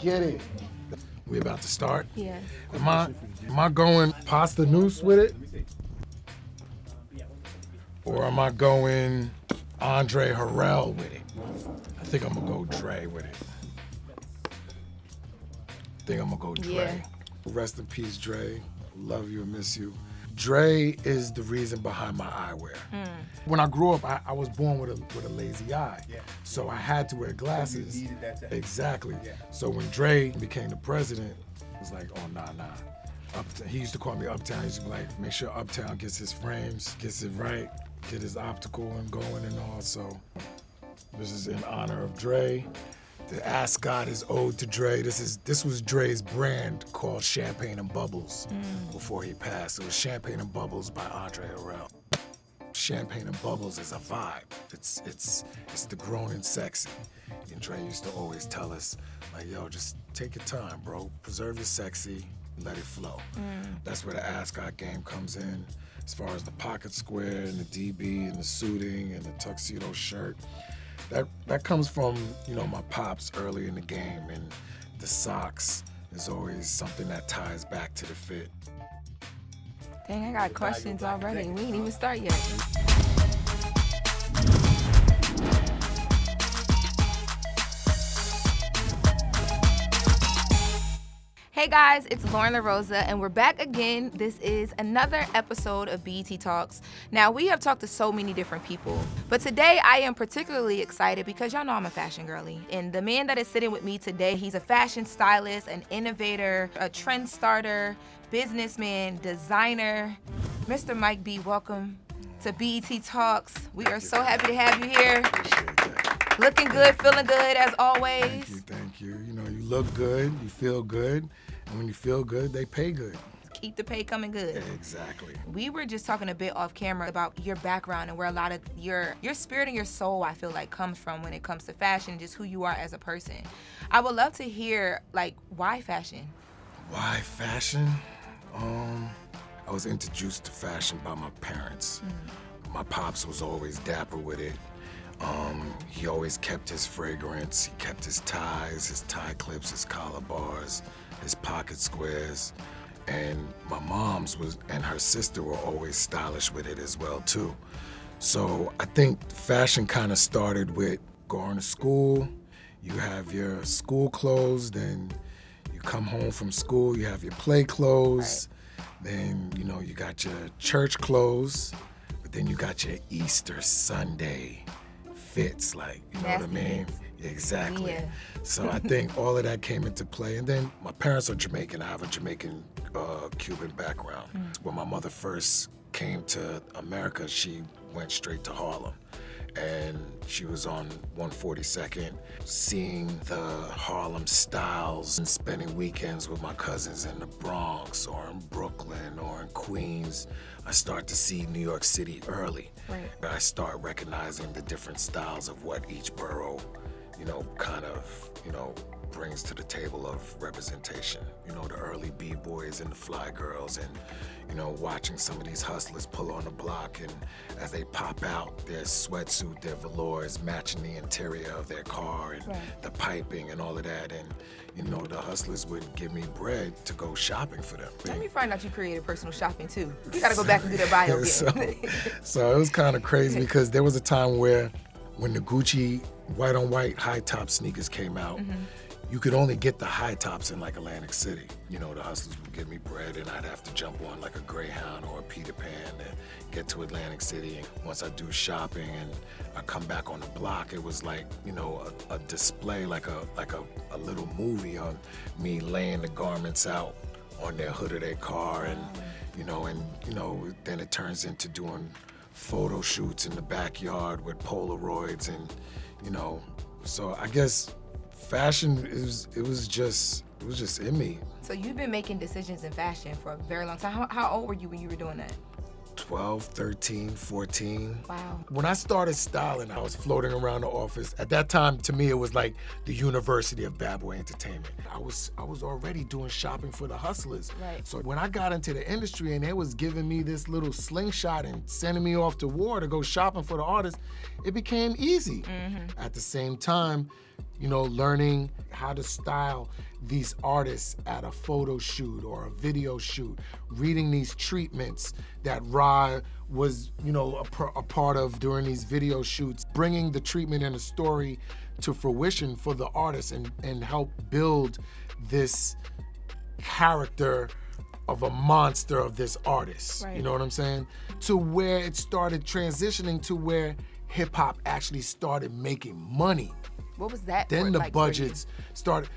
get it. We about to start? Yeah. Am I going pasta noose with it? Or am I going Andre Harrell with it? I think I'm gonna go Dre with it. Yeah. Rest in peace, Dre. Love you and miss you. Dre is the reason behind my eyewear. When I grew up, I was born with a lazy eye. Yeah. So I had to wear glasses. You needed that to Exactly. Yeah. So when Dre became the president, it was like, oh, nah. He used to call me Uptown. He used to be like, make sure Uptown gets his frames, gets it right, get his optical and going and all. So this is in honor of Dre. The ascot is ode to Dre. This was Dre's brand called Champagne and Bubbles before he passed. It was Champagne and Bubbles by Andre Harrell. Champagne and Bubbles is a vibe. It's the grown and sexy. And Dre used to always tell us, like, yo, just take your time, bro. Preserve your sexy, let it flow. That's where the ascot game comes in. As far as the pocket square and the DB and the suiting and the tuxedo shirt. That comes from, my pops early in the game, and the socks is always something that ties back to the fit. Dang, I got questions already. We ain't even start yet. Hey guys, it's Lauren LaRosa, and we're back again. This is another episode of BET Talks. Now, we have talked to so many different people, but today I am particularly excited because y'all know I'm a fashion girly. And the man that is sitting with me today, he's a fashion stylist, an innovator, a trend starter, businessman, designer. Mr. Mike B, welcome to BET Talks. We are so happy to have you here. Appreciate that. Looking good, feeling good as always. Thank you. You look good, you feel good, and when you feel good, they pay good. Keep the pay coming good. Exactly. We were just talking a bit off camera about your background and where a lot of your spirit and your soul, I feel like, comes from when it comes to fashion, just who you are as a person. I would love to hear, why fashion? Why fashion? I was introduced to fashion by my parents. My pops was always dapper with it. He always kept his fragrance. He kept his ties, his tie clips, his collar bars, his pocket squares. And my mom's and her sister were always stylish with it as well too. So I think fashion kind of started with going to school. You have your school clothes, then you come home from school, you have your play clothes. Right. Then, you got your church clothes, but then you got your Easter Sunday fits, what I mean? Exactly. Yeah. So I think all of that came into play. And then my parents are Jamaican. I have a Jamaican Cuban background. When my mother first came to America, she went straight to Harlem. And she was on 142nd, seeing the Harlem styles and spending weekends with my cousins in the Bronx or in Brooklyn or in Queens. I start to see New York City early. Right. I start recognizing the different styles of what each borough, brings to the table of representation. The early B-boys and the fly girls and, watching some of these hustlers pull on the block, and as they pop out, their sweatsuit, their velours matching the interior of their car and the piping and all of that. And, the hustlers would give me bread to go shopping for them. Let me find out you created personal shopping too. We gotta go back and do that bio again. So it was kind of crazy because there was a time where when the Gucci white on white high top sneakers came out, you could only get the high tops in Atlantic City. The hustlers would give me bread and I'd have to jump on a Greyhound or a Peter Pan and get to Atlantic City. And once I do shopping and I come back on the block, it was a display, like a little movie on me laying the garments out on their hood of their car. And, then it turns into doing photo shoots in the backyard with Polaroids and, so I guess fashion it was just in me. So you've been making decisions in fashion for a very long time. How old were you when you were doing that? 12, 13, 14. Wow. When I started styling, I was floating around the office. At that time, to me, it was like the University of Bad Boy Entertainment. I was already doing shopping for the hustlers. Right. So when I got into the industry and they was giving me this little slingshot and sending me off to war to go shopping for the artists, it became easy. At the same time, learning how to style these artists at a photo shoot or a video shoot, reading these treatments that Ra was, a part of during these video shoots, bringing the treatment and the story to fruition for the artist and help build this character of a monster of this artist. Right. You know what I'm saying? To where it started transitioning to where hip hop actually started making money. What was that? Then the like budgets started.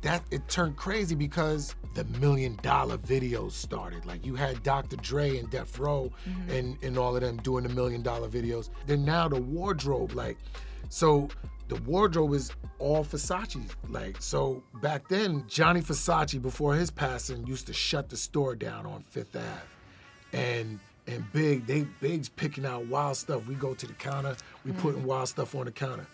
That it turned crazy because the $1 million videos started. Like you had Dr. Dre and Death Row and all of them doing the $1 million videos. Then now the wardrobe, so the wardrobe is all Versace. So back then, Johnny Versace, before his passing, used to shut the store down on Fifth Ave. And Big's picking out wild stuff. We go to the counter, we putting wild stuff on the counter.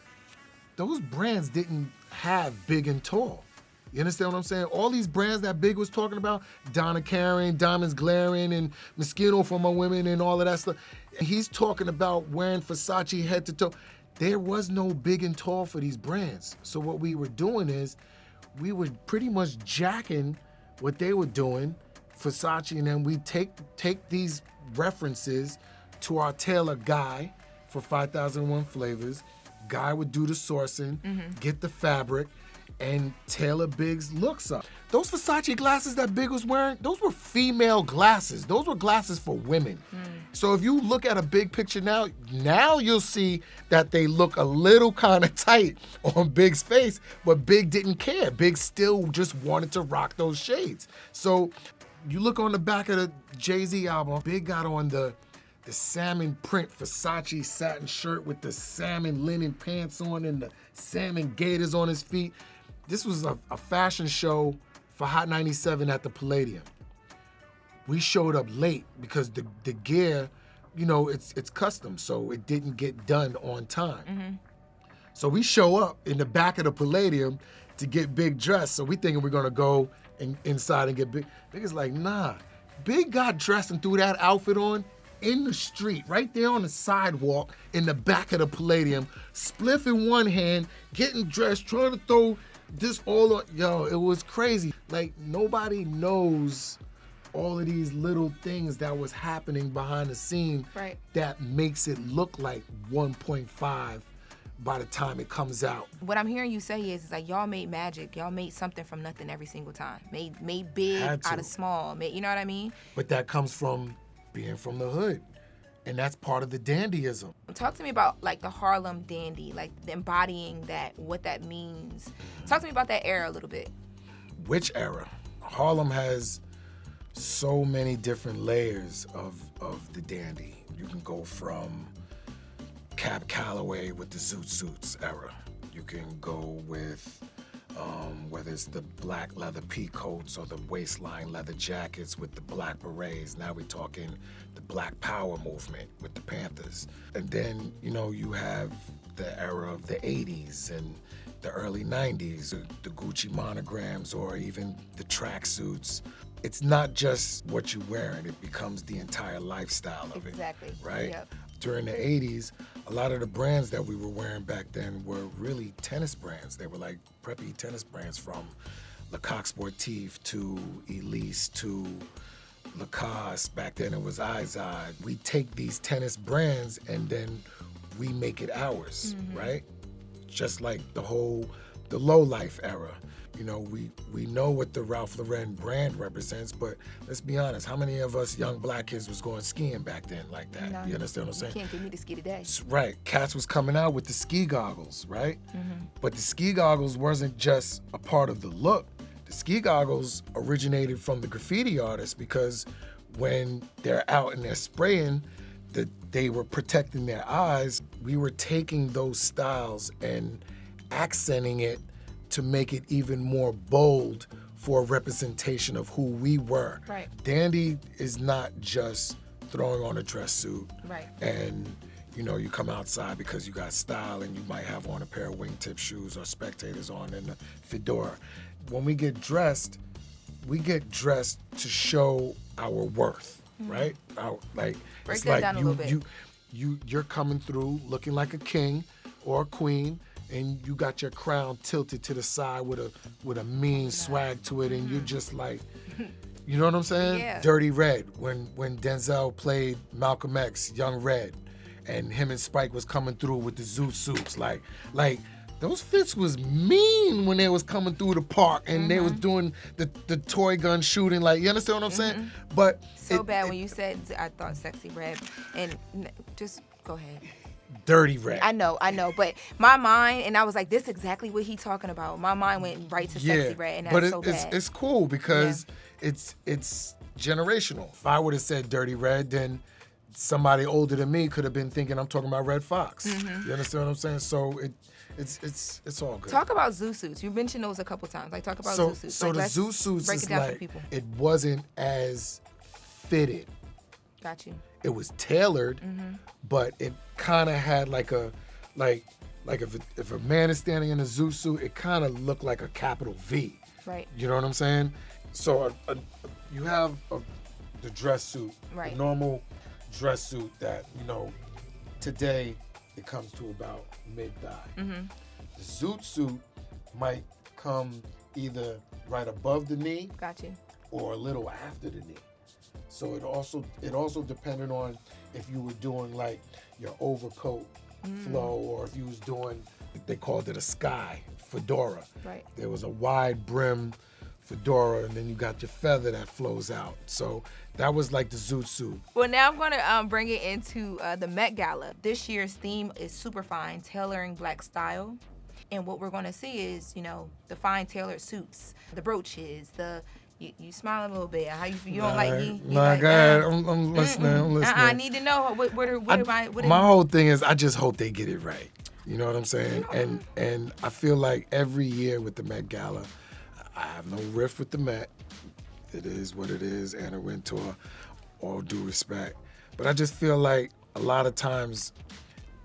Those brands didn't have Big and Tall. You understand what I'm saying? All these brands that Big was talking about, Donna Karan, Diamonds Glaring, and Mosquito for My Women, and all of that stuff. He's talking about wearing Versace head to toe. There was no Big and Tall for these brands. So what we were doing is, we were pretty much jacking what they were doing, Versace, and then we take these references to our tailor Guy for 5001 Flavors. Guy would do the sourcing, get the fabric, and tailor Big's looks up. Those Versace glasses that Big was wearing, those were female glasses. Those were glasses for women. So if you look at a Big picture now you'll see that they look a little kind of tight on Big's face, but Big didn't care. Big still just wanted to rock those shades. So you look on the back of the Jay-Z album, Big got on the salmon print Versace satin shirt with the salmon linen pants on and the salmon gaiters on his feet. This was a fashion show for Hot 97 at the Palladium. We showed up late because the gear, it's custom, so it didn't get done on time. So we show up in the back of the Palladium to get Big dressed. So we thinking we're gonna go inside and get Big. Big is like, nah. Big got dressed and threw that outfit on in the street, right there on the sidewalk in the back of the Palladium, spliff in one hand, getting dressed, trying to throw this all on. Yo, it was crazy. Nobody knows all of these little things that was happening behind the scene that makes it look like 1.5 by the time it comes out. What I'm hearing you say is like y'all made magic. Y'all made something from nothing every single time. Made big out of small. You know what I mean? But that comes from being from the hood. And that's part of the dandyism. Talk to me about the Harlem Dandy, embodying that, what that means. Talk to me about that era a little bit. Which era? Harlem has so many different layers of the dandy. You can go from Cab Calloway with the Zoot Suits era. You can go with whether it's the black leather pea coats or the waistline leather jackets with the black berets. Now we're talking the Black Power movement with the Panthers. And then, you have the era of the 80s and the early 90s, the Gucci monograms or even the tracksuits. It's not just what you're wearing, it becomes the entire lifestyle of it. Exactly. Right? Yep. During the 80s, a lot of the brands that we were wearing back then were really tennis brands. They were like preppy tennis brands, from Lecoq Sportif to Elise to Lacoste. Back then it was Izod. We take these tennis brands and then we make it ours, right? Just like the low life era. We know what the Ralph Lauren brand represents, but let's be honest, how many of us young black kids was going skiing back then like that? No, you understand what I'm saying? You can't give me the ski today. Right. Cats was coming out with the ski goggles, right? But the ski goggles wasn't just a part of the look. The ski goggles originated from the graffiti artists, because when they're out and they're spraying, they were protecting their eyes. We were taking those styles and accenting it to make it even more bold for a representation of who we were. Right. Dandy is not just throwing on a dress suit and you come outside because you got style and you might have on a pair of wingtip shoes or Spectators on and a fedora. When we get dressed to show our worth, right? Break it's that like down a little bit. you're coming through looking like a king or a queen, and you got your crown tilted to the side with a mean swag to it, and you're just like, you know what I'm saying? Yeah. Dirty Red, when Denzel played Malcolm X, Young Red, and him and Spike was coming through with the zoot suits, like those fits was mean when they was coming through the park and they was doing the toy gun shooting, like, you understand what I'm saying? But So bad when you said, I thought Sexy Red, and just go ahead. Dirty Red. I know, but my mind, and I was like, this is exactly what he talking about. My mind went right to Sexy Red, and that's so bad. It's cool because it's generational. If I would have said Dirty Red, then somebody older than me could have been thinking I'm talking about Red Fox. You understand what I'm saying? So it's all good. Talk about zoo suits. You mentioned those a couple times. Like, talk about zoo suits. So like, the zoo suits break is it down like, for people. it wasn't as fitted. Got you. It was tailored, but it kind of had like if a man is standing in a zoo suit, it kind of looked like a capital V. Right. You know what I'm saying? So you have the dress suit, Right. the normal dress suit that, today it comes to about mid-thigh. The zoot suit might come either right above the knee Got you. or a little after the knee. So it also depended on if you were doing like your overcoat flow, or if you was doing, they called it a sky fedora. Right. There was a wide brim fedora, and then you got your feather that flows out. So that was like the zoot suit. Well, now I'm going to bring it into the Met Gala. This year's theme is Superfine, tailoring black style. And what we're going to see is, the fine tailored suits, the brooches, you smile a little bit. How you don't like me? Nah, go ahead. I'm listening. I'm listening. I need to know My whole thing is I just hope they get it right. You know what I'm saying? And I feel like every year with the Met Gala, I have no riff with the Met. It is what it is. Anna Wintour, all due respect. But I just feel like a lot of times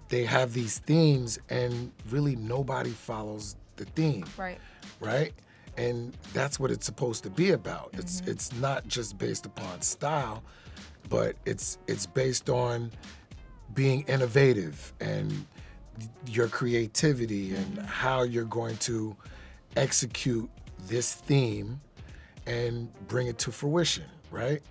they have these themes and really nobody follows the theme. Right? And that's what it's supposed to be about. It's not just based upon style, but it's based on being innovative and your creativity and how you're going to execute this theme and bring it to fruition, right?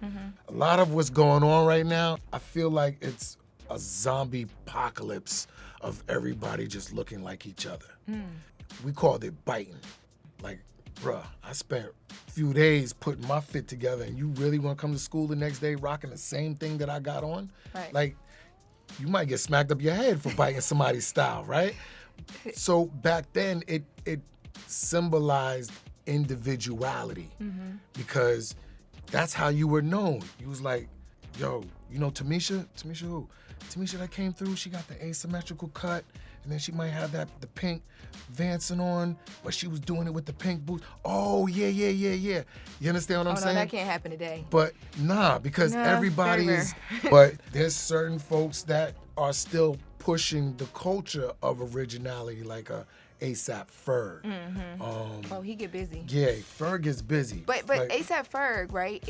A lot of what's going on right now, I feel like it's a zombie apocalypse of everybody just looking like each other. We called it biting. Like, bruh, I spent a few days putting my fit together, and you really want to come to school the next day rocking the same thing that I got on? Right. Like, you might get smacked up your head for biting somebody's style, right? So back then, it symbolized individuality because that's how you were known. You was like, yo, Tamisha? Tamisha who? Tamisha that came through, she got the asymmetrical cut, and then she might have the pink Vancing on, but she was doing it with the pink boots. Oh, yeah. You understand what I'm saying? Oh, no, that can't happen today. But because everybody very is, but there's certain folks that are still pushing the culture of originality, like a ASAP Ferg. He get busy. Yeah, Ferg gets busy. But like, ASAP Ferg, right?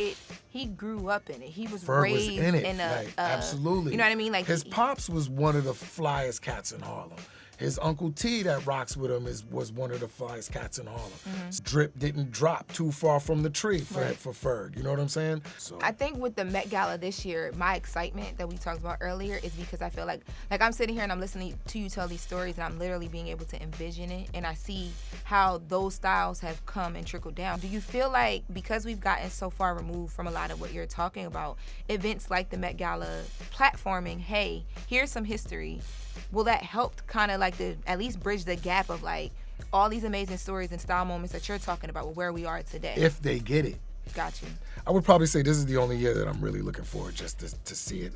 He grew up in it. He was Ferg raised was in it. a absolutely. You know what I mean? Like, his pops was one of the flyest cats in Harlem. His Uncle T that rocks with him was one of the flyest cats in Harlem. Drip didn't drop too far from the tree for Ferg. You know what I'm saying? So I think with the Met Gala this year, my excitement that we talked about earlier is because I feel like I'm sitting here and I'm listening to you tell these stories, and I'm literally being able to envision it, and I see how those styles have come and trickled down. Do you feel like because we've gotten so far removed from a lot of what you're talking about, events like the Met Gala platforming, hey, here's some history, will that help kind of like at least bridge the gap of like all these amazing stories and style moments that you're talking about with where we are today? If they get it. Got you. I would probably say this is the only year that I'm really looking forward just to see it,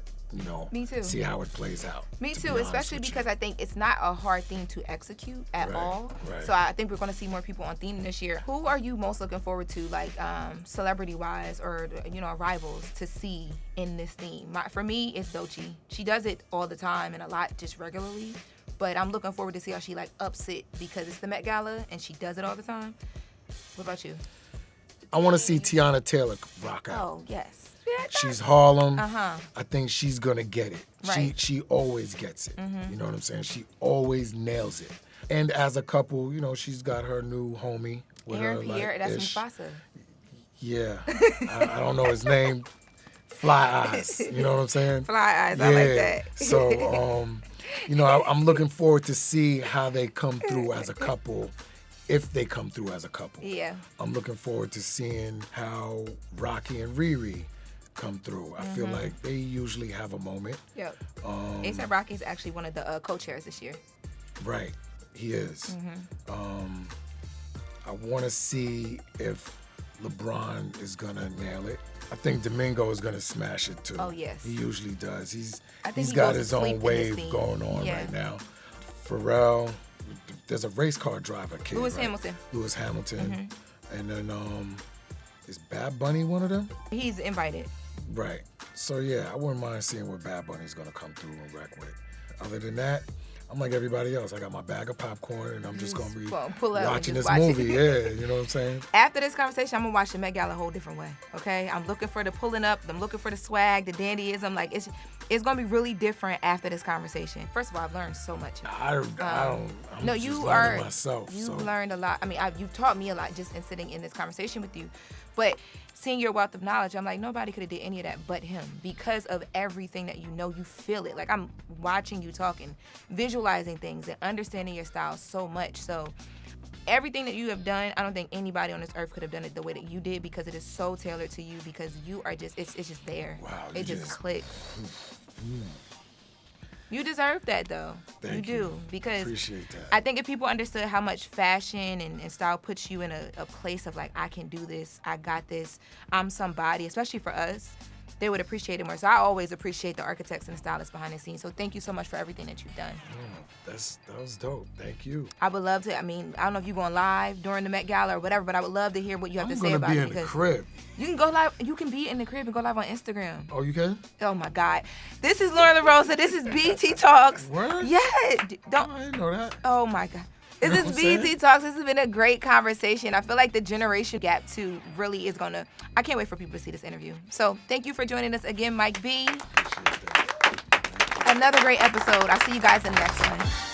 Me too. see how it plays out. Me too, especially because I think it's not a hard thing to execute at all. Right. So I think we're going to see more people on theme this year. Who are you most looking forward to, like celebrity-wise or rivals to see in this theme? For me, it's Doechii. She does it all the time and a lot just regularly, but I'm looking forward to see how she like ups it because it's the Met Gala and she does it all the time. What about you? I want to see Tiana Taylor rock out. Oh, yes. She's Harlem. Uh-huh. I think she's gonna get it. Right. She always gets it. You know what I'm saying? She always nails it. And as a couple, you know, she's got her new homie with Aaron her, Pierre, that's ish. Mufasa. Yeah. I don't know his name. Fly Eyes. You know what I'm saying? Fly Eyes, Yeah. I like that. So, you know, I'm looking forward to see how they come through as a couple, if they come through as a couple. Yeah. I'm looking forward to seeing how Rocky and Riri come through. I feel like they usually have a moment. Yep. They said Rocky's actually one of the co-chairs this year. Right. He is. I want to see if LeBron is going to nail it. I think Domingo is going to smash it too. Oh, yes. He usually does. He's he got goes his to sleep own in wave this scene. going on Yeah. right now. Pharrell, there's a race car driver kid. Lewis right? Hamilton. Lewis Hamilton. And then is Bad Bunny one of them? He's invited. Right. So yeah, I wouldn't mind seeing what Bad Bunny's gonna come through and wreck with. Other than that, I'm like everybody else. I got my bag of popcorn and I'm just gonna be pull up and watching just this watch movie. Yeah, you know what I'm saying? After this conversation, I'm gonna watch the Met Gala a whole different way. Okay, I'm looking for the pulling up. I'm looking for the swag, the dandyism. Like it's gonna be really different after this conversation. First of all, I've learned so much. I'm No, just you learning are. myself. You've So learned a lot. I mean, you've taught me a lot just in sitting in this conversation with you. But seeing your wealth of knowledge, I'm like, nobody could have did any of that but him because of everything that you know. You feel it. Like I'm watching you talk and visualizing things and understanding your style so much. So everything that you have done, I don't think anybody on this earth could have done it the way that you did because it is so tailored to you because you are just, it's just there. Wow, it you just clicks. You deserve that though. Thank you do. Because appreciate that. I think if people understood how much fashion and style puts you in a place of like, I can do this, I got this, I'm somebody, especially for us, they would appreciate it more. So I always appreciate the architects and the stylists behind the scenes. So thank you so much for everything that you've done. That was dope. Thank you. I would love to, I mean, I don't know if you're going live during the Met Gala or whatever, but I would love to hear what you have to say about it. I'm gonna be in the crib. You can go live, you can be in the crib and go live on Instagram. Oh, you can? Oh my God. This is Lauren LaRosa. This is BT Talks. Word? Yeah. Oh, I didn't know that. Oh my God. This You know is what I'm BT saying? Talks. This has been a great conversation. I feel like the generation gap too really is gonna, I can't wait for people to see this interview. So thank you for joining us again, Mike B. Appreciate that. Another great episode. I'll see you guys in the next one.